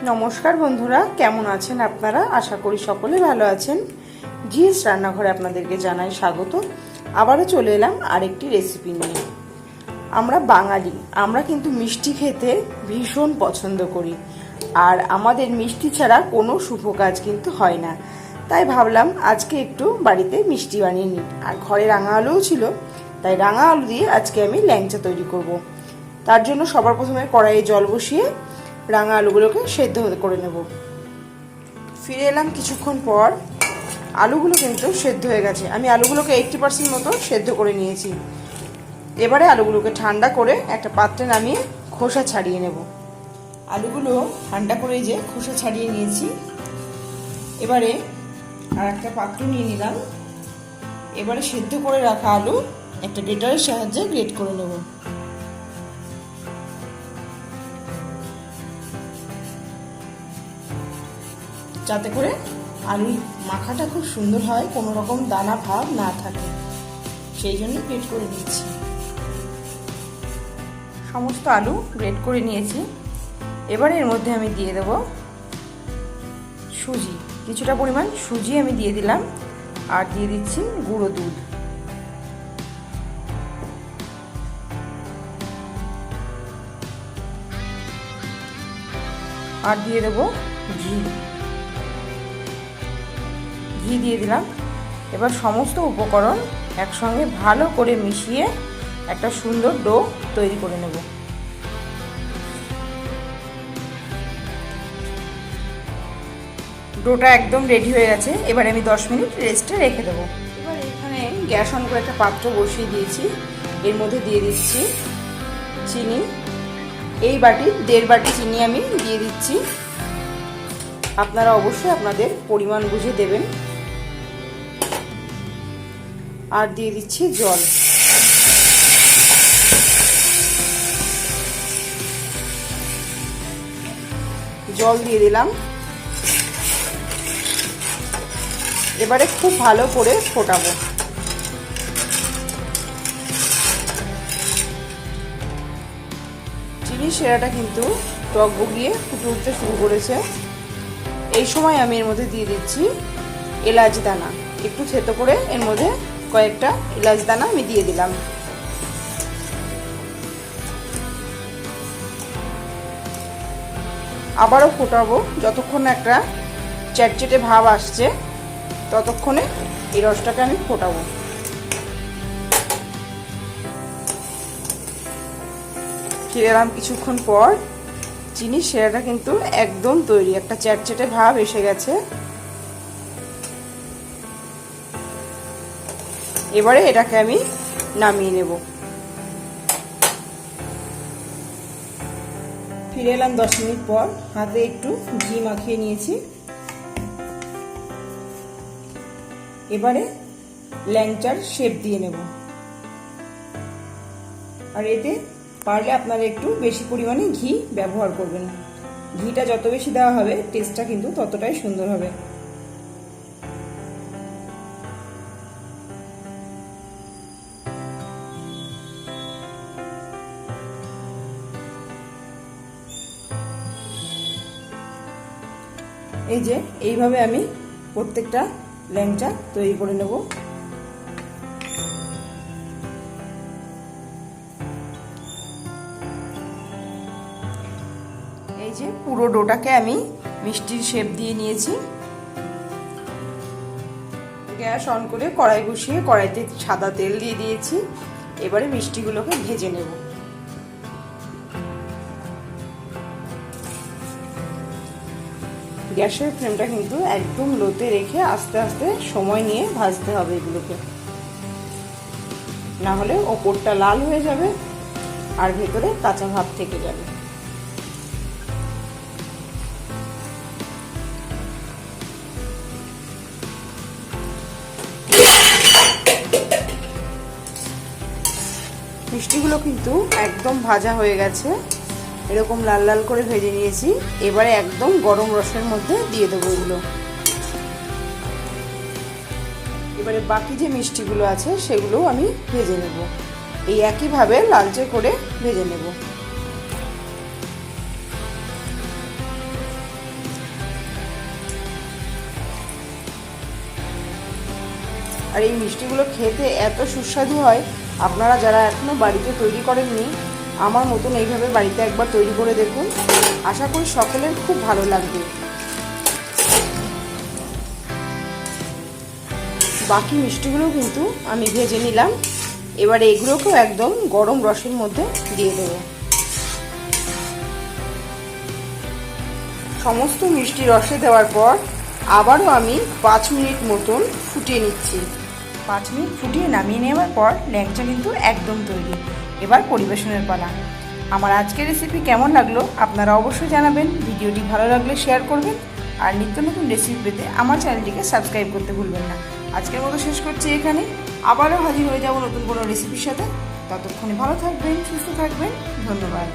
নমস্কার বন্ধুরা, কেমন আছেন আপনারা? আশা করি সকলে ভালো আছেন। জিএস রান্নাঘরে আপনাদেরকে জানাই স্বাগত। আবারও চলে এলাম আরেকটি রেসিপি নিয়ে। আমরা বাঙালি, আমরা কিন্তু মিষ্টি খেতে ভীষণ পছন্দ করি, আর আমাদের মিষ্টি ছাড়া কোনো শুভ কাজ কিন্তু হয় না। তাই ভাবলাম আজকে একটু বাড়িতে মিষ্টি বানিয়ে নিই। আর ঘরে রাঙা আলুও ছিল, তাই রাঙা আলু দিয়ে আজকে আমি ল্যাংচা তৈরি করব। তার জন্য সবার প্রথমে কড়াইয়ে জল বসিয়ে রাঙা আলুগুলোকে সেদ্ধ করে নেব। ফিরে এলাম কিছুক্ষণ পর। আলুগুলো কিন্তু সেদ্ধ হয়ে গেছে। আমি আলুগুলোকে 80% মতো সেদ্ধ করে নিয়েছি। এবারে আলুগুলোকে ঠান্ডা করে একটা পাত্রে নামিয়ে খোসা ছাড়িয়ে নেব। আলুগুলো ঠান্ডা করে যে খোসা ছাড়িয়ে নিয়েছি। এবারে আর একটা পাত্র নিয়ে নিলাম। এবারে সেদ্ধ করে রাখা আলু একটা গ্রেটারের সাহায্যে গ্রেট করে নেব। যাতে করে আলুর মাখাটা খুব সুন্দর হয়, কোনো রকম দানা ভাব না থাকে, সেই জন্য গ্রেট করে নিয়েছি। সমস্ত আলু গ্রেট করে নিয়েছি। এবারে এর মধ্যে আমি দিয়ে দেব সুজি। কিছুটা পরিমাণ সুজি আমি দিয়ে দিলাম, আর দিয়ে দিচ্ছি গুঁড়ো দুধ। আর দিয়ে দেব ঘি দিয়ে দিলাম। এবার সমস্ত উপকরণ একসঙ্গে ভালো করে মিশিয়ে একটা সুন্দর ডো তৈরি করে নেব। ডোটা একদম রেডি হয়ে গেছে। এবার আমি 10 মিনিট রেস্টে রেখে দেবো। এবার এখানে গ্যাস অন করে একটা পাত্র বসিয়ে দিয়েছি। এর মধ্যে দিয়ে দিচ্ছি চিনি। এই বাটির 1.5 বাটি চিনি আমি দিয়ে দিচ্ছি। আপনারা অবশ্যই আপনাদের পরিমাণ বুঝে দেবেন। আর দিয়ে দিচ্ছি জল। জল দিয়ে দিলাম। এবারে খুব ভালো করে ফোটাবো। চিনি শিরাটা কিন্তু টক বগিয়ে ফুটে উঠতে শুরু করেছে। এই সময় আমি এর মধ্যে দিয়ে দিচ্ছি এলাচ দানা। একটু থেতো করে এর মধ্যে কয়েকটা এলাচ দানা আমি দিয়ে দিলাম। আবারও ফোটাবো। যতক্ষণ একটা চ্যাটচেটে ভাব আসছে ততক্ষণে এই রসটাকে আমি ফোটাবো। ফিরে এলাম কিছুক্ষণ পর। চিনির শিরাটা কিন্তু একদম তৈরি, একটা চ্যাটচেটে ভাব এসে গেছে। এবারে এটাকে আমি নামিয়ে নেব। ফিরে এলাম 10 মিনিট পর। হাতে একটু ঘি মাখিয়ে নিয়েছি। এবারে ল্যাংচার শেপ দিয়ে নেব। আর এতে পারলে আপনারা একটু বেশি পরিমাণে ঘি ব্যবহার করবেন। ঘিটা যত বেশি দেওয়া হবে টেস্টটা কিন্তু ততটাই সুন্দর হবে। এই যে এইভাবে আমি প্রত্যেকটা ল্যাংচা তৈরি করে নেব। এই যে পুরো ডোটাকে আমি মিষ্টির শেপ দিয়ে নিয়েছি। গ্যাস অন করে কড়াই বসিয়ে কড়াইতে সাদা তেল দিয়ে দিয়েছি। এবারে মিষ্টিগুলোকে ভেজে নেব। গ্যাসের ফ্লেমটা কিন্তু একদম লোতে রেখে আস্তে আস্তে সময় নিয়ে ভাজতে হবে এগুলোকে, না হলে ওপরটা লাল হয়ে যাবে আর ভেতরে কাঁচা ভাব থেকে যাবে। মিষ্টিগুলো কিন্তু একদম ভাজা হয়ে গেছে। এরকম লাল লাল করে ভেজে নিয়েছি। এবারে একদম গরম রসের মধ্যে দিয়ে দেবো এগুলো। এবারে বাকি যে মিষ্টিগুলো আছে সেগুলো আমি ভেজে নেব। এই একইভাবে লালচে করে ভেজে নেব। আর এই মিষ্টিগুলো খেতে এত সুস্বাদু হয়, আপনারা যারা এখনও বাড়িতে তৈরি করেননি আমার মতন এইভাবে বাড়িতে একবার তৈরি করে দেখুন, আশা করি সকলের খুব ভালো লাগবে। বাকি মিষ্টিগুলো কিন্তু আমি ভেজে নিলাম, এবারে এগুলোকেও একদম গরম রসের মধ্যে দিয়ে দেবো। সমস্ত মিষ্টি রসে দেওয়ার পর আবারও আমি 5 মিনিট মতন ফুটিয়ে নিচ্ছি। 5 মিনিট ফুটিয়ে নামিয়ে নেওয়ার পর ল্যাংচা কিন্তু একদম তৈরি। এবার পরিবেশনের পালা। আমার আজকের রেসিপি কেমন লাগলো আপনারা অবশ্যই জানাবেন। ভিডিওটি ভালো লাগলে শেয়ার করবেন, আর নিত্য নতুন রেসিপি পেতে আমার চ্যানেলটিকে সাবস্ক্রাইব করতে ভুলবেন না। আজকের মতো শেষ করছি এখানে, আবারও হাজির হয়ে যাব নতুন কোনো রেসিপির সাথে। ততক্ষণে ভালো থাকবেন, সুস্থ থাকবেন, ধন্যবাদ।